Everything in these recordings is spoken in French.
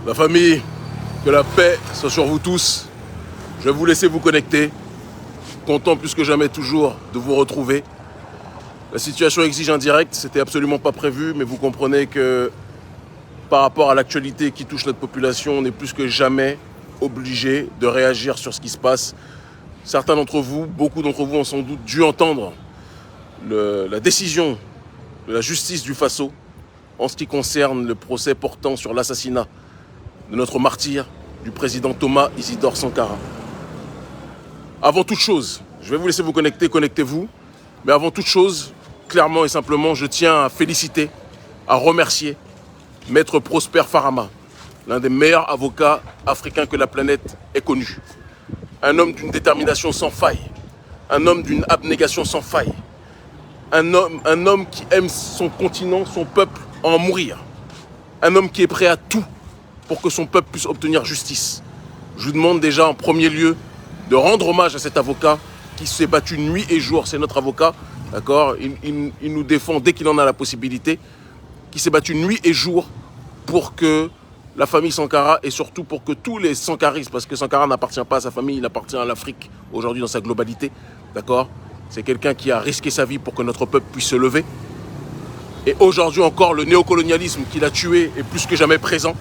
La famille, que la paix soit sur vous tous. Je vais vous laisser vous connecter. Content plus que jamais toujours de vous retrouver. La situation exige un direct, c'était absolument pas prévu, mais vous comprenez que par rapport à l'actualité qui touche notre population, on est plus que jamais obligé de réagir sur ce qui se passe. Certains d'entre vous, beaucoup d'entre vous ont sans doute dû entendre la décision de la justice du Faso en ce qui concerne le procès portant sur l'assassinat de notre martyr, du président Thomas Isidore Sankara. Avant toute chose, je vais vous laisser vous connecter, connectez-vous, mais avant toute chose, clairement et simplement, je tiens à féliciter, à remercier Maître Prosper Farama, l'un des meilleurs avocats africains que la planète ait connu. Un homme d'une détermination sans faille, un homme d'une abnégation sans faille, un homme qui aime son continent, son peuple, en mourir. Un homme qui est prêt à tout pour que son peuple puisse obtenir justice. Je vous demande déjà en premier lieu de rendre hommage à cet avocat qui s'est battu nuit et jour. C'est notre avocat, d'accord ? Il nous défend dès qu'il en a la possibilité, qui s'est battu nuit et jour pour que la famille Sankara et surtout pour que tous les sankaristes, parce que Sankara n'appartient pas à sa famille, il appartient à l'Afrique aujourd'hui dans sa globalité, d'accord ? C'est quelqu'un qui a risqué sa vie pour que notre peuple puisse se lever. Et aujourd'hui encore, le néocolonialisme qu'il a tué est plus que jamais présent.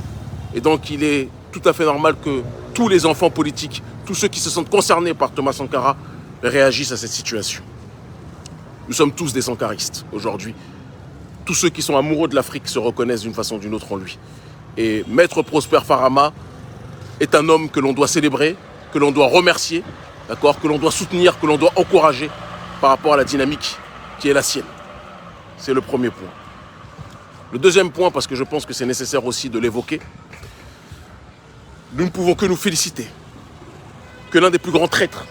Et donc il est tout à fait normal que tous les enfants politiques, tous ceux qui se sentent concernés par Thomas Sankara, réagissent à cette situation. Nous sommes tous des sankaristes aujourd'hui. Tous ceux qui sont amoureux de l'Afrique se reconnaissent d'une façon ou d'une autre en lui. Et Maître Prosper Farama est un homme que l'on doit célébrer, que l'on doit remercier, d'accord, que l'on doit soutenir, que l'on doit encourager par rapport à la dynamique qui est la sienne. C'est le premier point. Le deuxième point, parce que je pense que c'est nécessaire aussi de l'évoquer, nous ne pouvons que nous féliciter que l'un des plus grands traîtres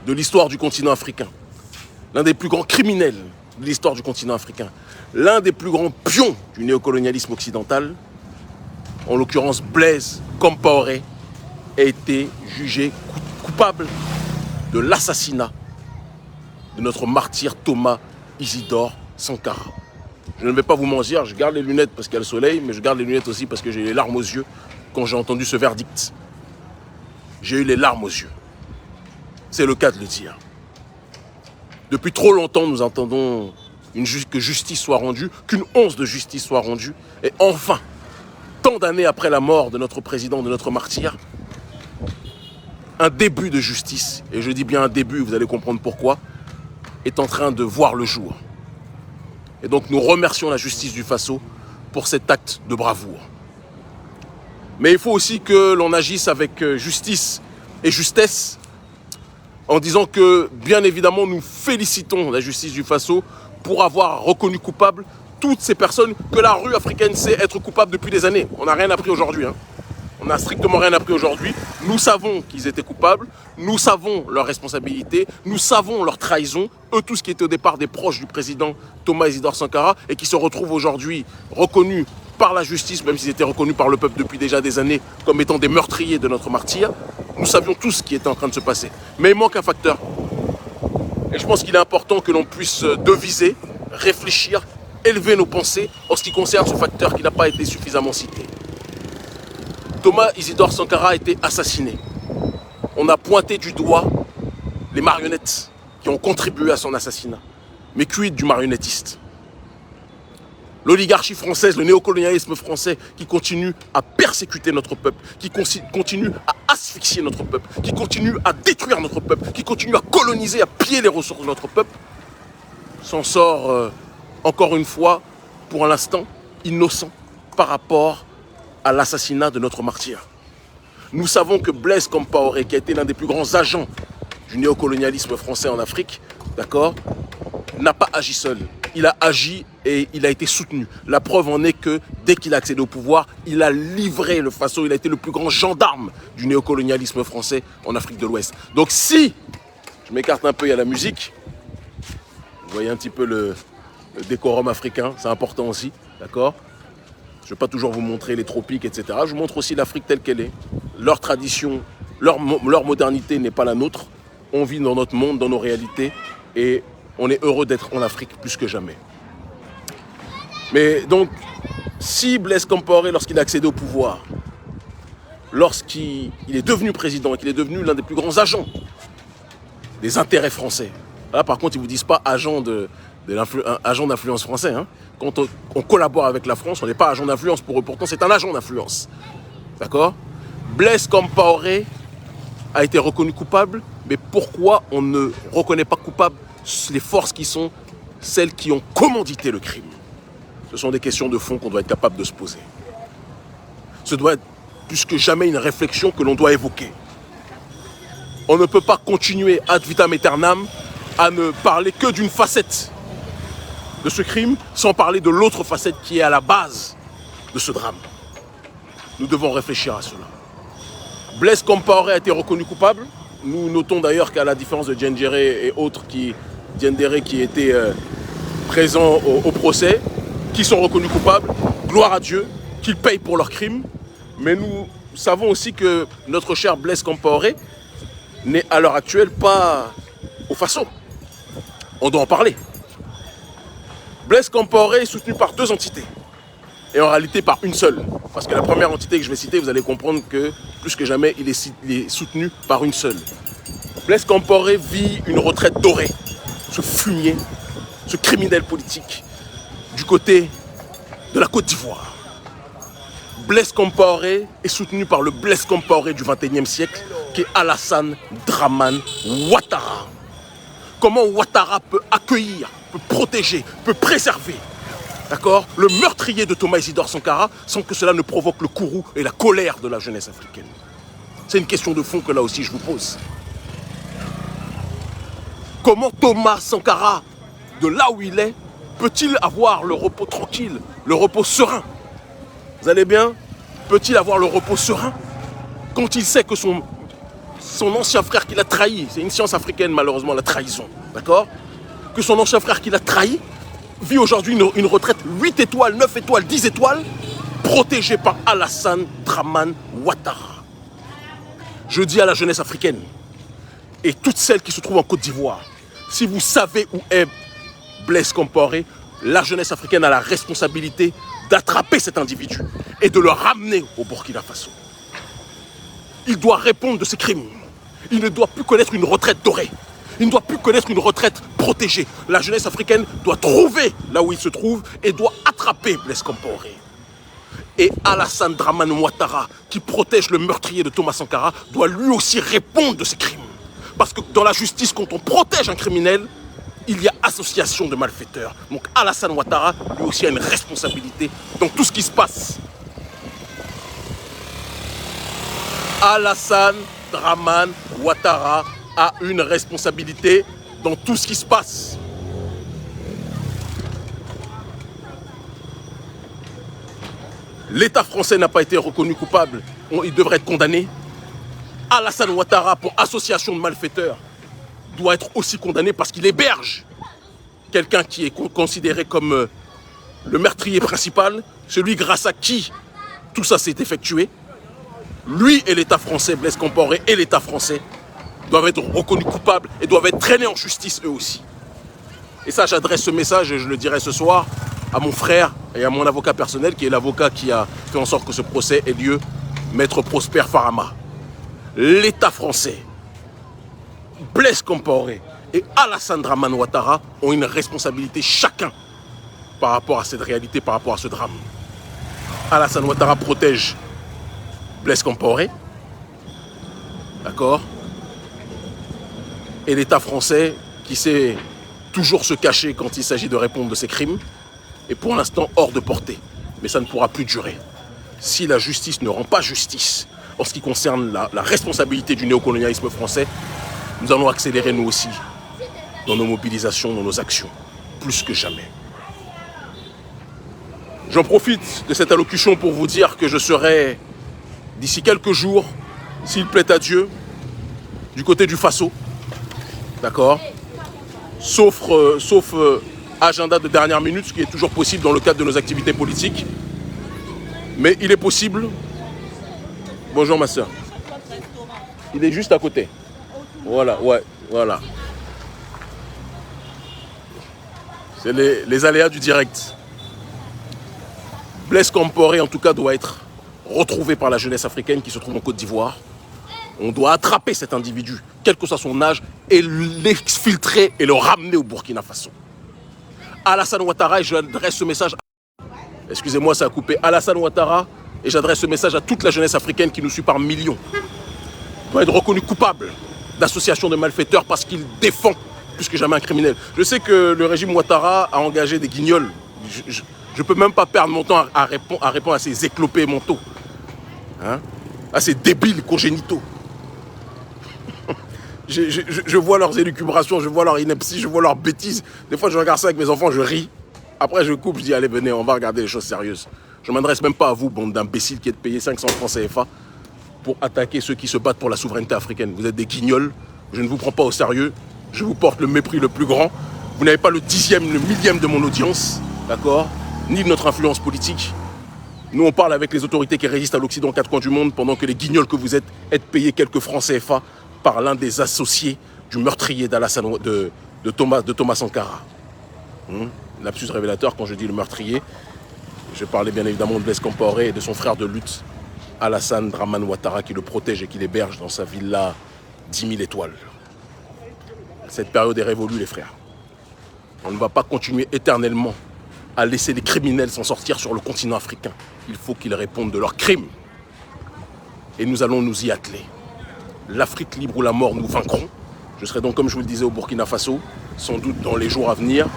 de l'histoire du continent africain, l'un des plus grands criminels de l'histoire du continent africain, l'un des plus grands pions du néocolonialisme occidental, en l'occurrence Blaise Compaoré, a été jugé coupable de l'assassinat de notre martyr Thomas Isidore Sankara. Je ne vais pas vous mentir, je garde les lunettes parce qu'il y a le soleil, mais je garde les lunettes aussi parce que j'ai les larmes aux yeux quand j'ai entendu ce verdict. J'ai eu les larmes aux yeux. C'est le cas de le dire. Depuis trop longtemps, nous entendons que justice soit rendue, qu'une once de justice soit rendue. Et enfin, tant d'années après la mort de notre président, de notre martyr, un début de justice, et je dis bien un début, vous allez comprendre pourquoi, est en train de voir le jour. Et donc nous remercions la justice du Faso pour cet acte de bravoure. Mais il faut aussi que l'on agisse avec justice et justesse en disant que, bien évidemment, nous félicitons la justice du Faso pour avoir reconnu coupable toutes ces personnes que la rue africaine sait être coupable depuis des années. On n'a rien appris aujourd'hui, hein. On n'a strictement rien appris aujourd'hui. Nous savons qu'ils étaient coupables, nous savons leurs responsabilités, nous savons leur trahison, eux tous qui étaient au départ des proches du président Thomas Isidore Sankara et qui se retrouvent aujourd'hui reconnus par la justice, même s'ils étaient reconnus par le peuple depuis déjà des années comme étant des meurtriers de notre martyr. Nous savions tous ce qui était en train de se passer. Mais il manque un facteur. Et je pense qu'il est important que l'on puisse deviser, réfléchir, élever nos pensées en ce qui concerne ce facteur qui n'a pas été suffisamment cité. Thomas Isidore Sankara a été assassiné. On a pointé du doigt les marionnettes qui ont contribué à son assassinat. Mais quid du marionnettiste ? L'oligarchie française, le néocolonialisme français qui continue à persécuter notre peuple, qui continue à asphyxier notre peuple, qui continue à détruire notre peuple, qui continue à coloniser, à piller les ressources de notre peuple, s'en sort encore une fois, pour l'instant, innocent par rapport à l'assassinat de notre martyr. Nous savons que Blaise Compaoré, qui a été l'un des plus grands agents du néocolonialisme français en Afrique, d'accord, n'a pas agi seul. Il a agi et il a été soutenu. La preuve en est que dès qu'il a accédé au pouvoir, il a livré le Faso, il a été le plus grand gendarme du néocolonialisme français en Afrique de l'Ouest. Donc si, je m'écarte un peu, il y a la musique, vous voyez un petit peu le décorum africain, c'est important aussi, d'accord ? Je ne vais pas toujours vous montrer les tropiques, etc. Je vous montre aussi l'Afrique telle qu'elle est. Leur tradition, leur modernité n'est pas la nôtre. On vit dans notre monde, dans nos réalités, et on est heureux d'être en Afrique plus que jamais. Mais donc, si Blaise Compaoré, lorsqu'il a accédé au pouvoir, lorsqu'il est devenu président et qu'il est devenu l'un des plus grands agents des intérêts français. Là, par contre, ils ne vous disent pas agent d'influence français. Hein. Quand on collabore avec la France, on n'est pas agent d'influence pour eux. Pourtant, c'est un agent d'influence. D'accord? Blaise Compaoré a été reconnu coupable, mais pourquoi on ne reconnaît pas coupable les forces qui sont celles qui ont commandité le crime? Ce sont des questions de fond qu'on doit être capable de se poser. Ce doit être plus que jamais une réflexion que l'on doit évoquer. On ne peut pas continuer ad vitam aeternam à ne parler que d'une facette de ce crime sans parler de l'autre facette qui est à la base de ce drame. Nous devons réfléchir à cela. Blaise Compaoré a été reconnu coupable. Nous notons d'ailleurs qu'à la différence de Diendéré et autres qui étaient présents au procès, qui sont reconnus coupables, gloire à Dieu, qu'ils payent pour leurs crimes. Mais nous savons aussi que notre cher Blaise Compaoré n'est à l'heure actuelle pas au Faso. On doit en parler. Blaise Compaoré est soutenu par deux entités. Et en réalité par une seule. Parce que la première entité que je vais citer, vous allez comprendre que plus que jamais, il est soutenu par une seule. Blaise Compaoré vit une retraite dorée. Ce fumier, ce criminel politique, du côté de la Côte d'Ivoire. Blaise Compaoré est soutenu par le Blaise Compaoré du XXIe siècle, qui est Alassane Dramane Ouattara. Comment Ouattara peut accueillir, peut protéger, peut préserver, d'accord, le meurtrier de Thomas Isidore Sankara sans que cela ne provoque le courroux et la colère de la jeunesse africaine? C'est une question de fond que là aussi je vous pose. Comment Thomas Sankara, de là où il est, peut-il avoir le repos tranquille, le repos serein? Vous allez bien? Peut-il avoir le repos serein quand il sait que son ancien frère qui l'a trahi, c'est une science africaine malheureusement, la trahison, d'accord? Que son ancien frère qui l'a trahi vit aujourd'hui une retraite 8 étoiles, 9 étoiles, 10 étoiles, protégé par Alassane Dramane Ouattara. Je dis à la jeunesse africaine et toutes celles qui se trouvent en Côte d'Ivoire, si vous savez où est Blaise Compaoré, la jeunesse africaine a la responsabilité d'attraper cet individu et de le ramener au Burkina Faso. Il doit répondre de ses crimes. Il ne doit plus connaître une retraite dorée. Il ne doit plus connaître une retraite protégée. La jeunesse africaine doit trouver là où il se trouve et doit attraper Blaise Compaoré. Et Alassane Dramane Ouattara, qui protège le meurtrier de Thomas Sankara, doit lui aussi répondre de ses crimes. Parce que dans la justice, quand on protège un criminel, il y a association de malfaiteurs. Donc Alassane Ouattara, lui aussi, a une responsabilité dans tout ce qui se passe. Alassane Dramane Ouattara a une responsabilité dans tout ce qui se passe. L'État français n'a pas été reconnu coupable. Il devrait être condamné. Alassane Ouattara, pour association de malfaiteurs, doit être aussi condamné parce qu'il héberge quelqu'un qui est considéré comme le meurtrier principal, celui grâce à qui tout ça s'est effectué. Lui et l'État français, Blaise Compaoré et l'État français, doivent être reconnus coupables et doivent être traînés en justice eux aussi. Et ça, j'adresse ce message, et je le dirai ce soir, à mon frère et à mon avocat personnel, qui est l'avocat qui a fait en sorte que ce procès ait lieu, Maître Prosper Farama. L'État français, Blaise Compaoré et Alassane Dramane Ouattara ont une responsabilité chacun par rapport à cette réalité, par rapport à ce drame. Alassane Ouattara protège Blaise Compaoré, d'accord? Et l'État français qui sait toujours se cacher quand il s'agit de répondre de ses crimes est pour l'instant hors de portée. Mais ça ne pourra plus durer. Si la justice ne rend pas justice en ce qui concerne la responsabilité du néocolonialisme français, nous allons accélérer nous aussi dans nos mobilisations, dans nos actions, plus que jamais. J'en profite de cette allocution pour vous dire que je serai, d'ici quelques jours, s'il plaît à Dieu, du côté du Faso, d'accord, sauf agenda de dernière minute, ce qui est toujours possible dans le cadre de nos activités politiques. Mais il est possible. Bonjour ma soeur. Il est juste à côté. Voilà, ouais, voilà. C'est les aléas du direct. Blaise Compaoré, en tout cas, doit être retrouvé par la jeunesse africaine qui se trouve en Côte d'Ivoire. On doit attraper cet individu, quel que soit son âge, et l'exfiltrer et le ramener au Burkina Faso. Alassane Ouattara, et j'adresse ce message, excusez-moi, ça a coupé, Alassane Ouattara, et j'adresse ce message à toute la jeunesse africaine qui nous suit par millions, doit être reconnu coupable d'association de malfaiteurs parce qu'il défend plus que jamais un criminel. Je sais que le régime Ouattara a engagé des guignols. Je ne peux même pas perdre mon temps à répondre à ces éclopés mentaux, hein, à ces débiles congénitaux. Je vois leurs élucubrations, je vois leur ineptie, je vois leurs bêtises. Des fois, je regarde ça avec mes enfants, je ris. Après, je coupe, je dis, allez, venez, on va regarder les choses sérieuses. Je ne m'adresse même pas à vous, bande d'imbéciles qui êtes payés 500 francs CFA pour attaquer ceux qui se battent pour la souveraineté africaine. Vous êtes des guignols, je ne vous prends pas au sérieux, je vous porte le mépris le plus grand. Vous n'avez pas le 10e, le 1000e de mon audience, d'accord, ni de notre influence politique. Nous, on parle avec les autorités qui résistent à l'Occident aux quatre coins du monde, pendant que les guignols que vous êtes payés quelques francs CFA par l'un des associés du meurtrier de Thomas Sankara. Lapsus révélateur, quand je dis le meurtrier, je parlais bien évidemment de Blaise Compaoré et de son frère de lutte, Alassane Dramane Ouattara, qui le protège et qui l'héberge dans sa villa 10 000 étoiles. Cette période est révolue, les frères. On ne va pas continuer éternellement à laisser les criminels s'en sortir sur le continent africain. Il faut qu'ils répondent de leurs crimes. Et nous allons nous y atteler. L'Afrique libre ou la mort, nous vaincrons. Je serai donc, comme je vous le disais, au Burkina Faso, sans doute dans les jours à venir.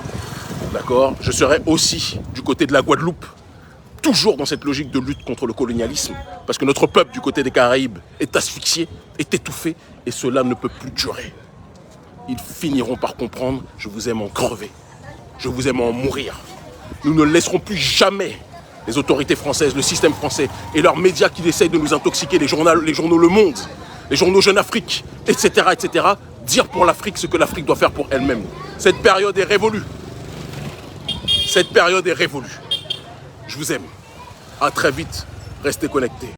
D'accord ? Je serai aussi du côté de la Guadeloupe, toujours dans cette logique de lutte contre le colonialisme, parce que notre peuple du côté des Caraïbes est asphyxié, est étouffé, et cela ne peut plus durer. Ils finiront par comprendre, je vous aime en crever, je vous aime en mourir. Nous ne laisserons plus jamais les autorités françaises, le système français et leurs médias qui essayent de nous intoxiquer, les journaux Le Monde, les journaux Jeune Afrique, etc., dire pour l'Afrique ce que l'Afrique doit faire pour elle-même. Cette période est révolue. Cette période est révolue. Je vous aime. À très vite. Restez connectés.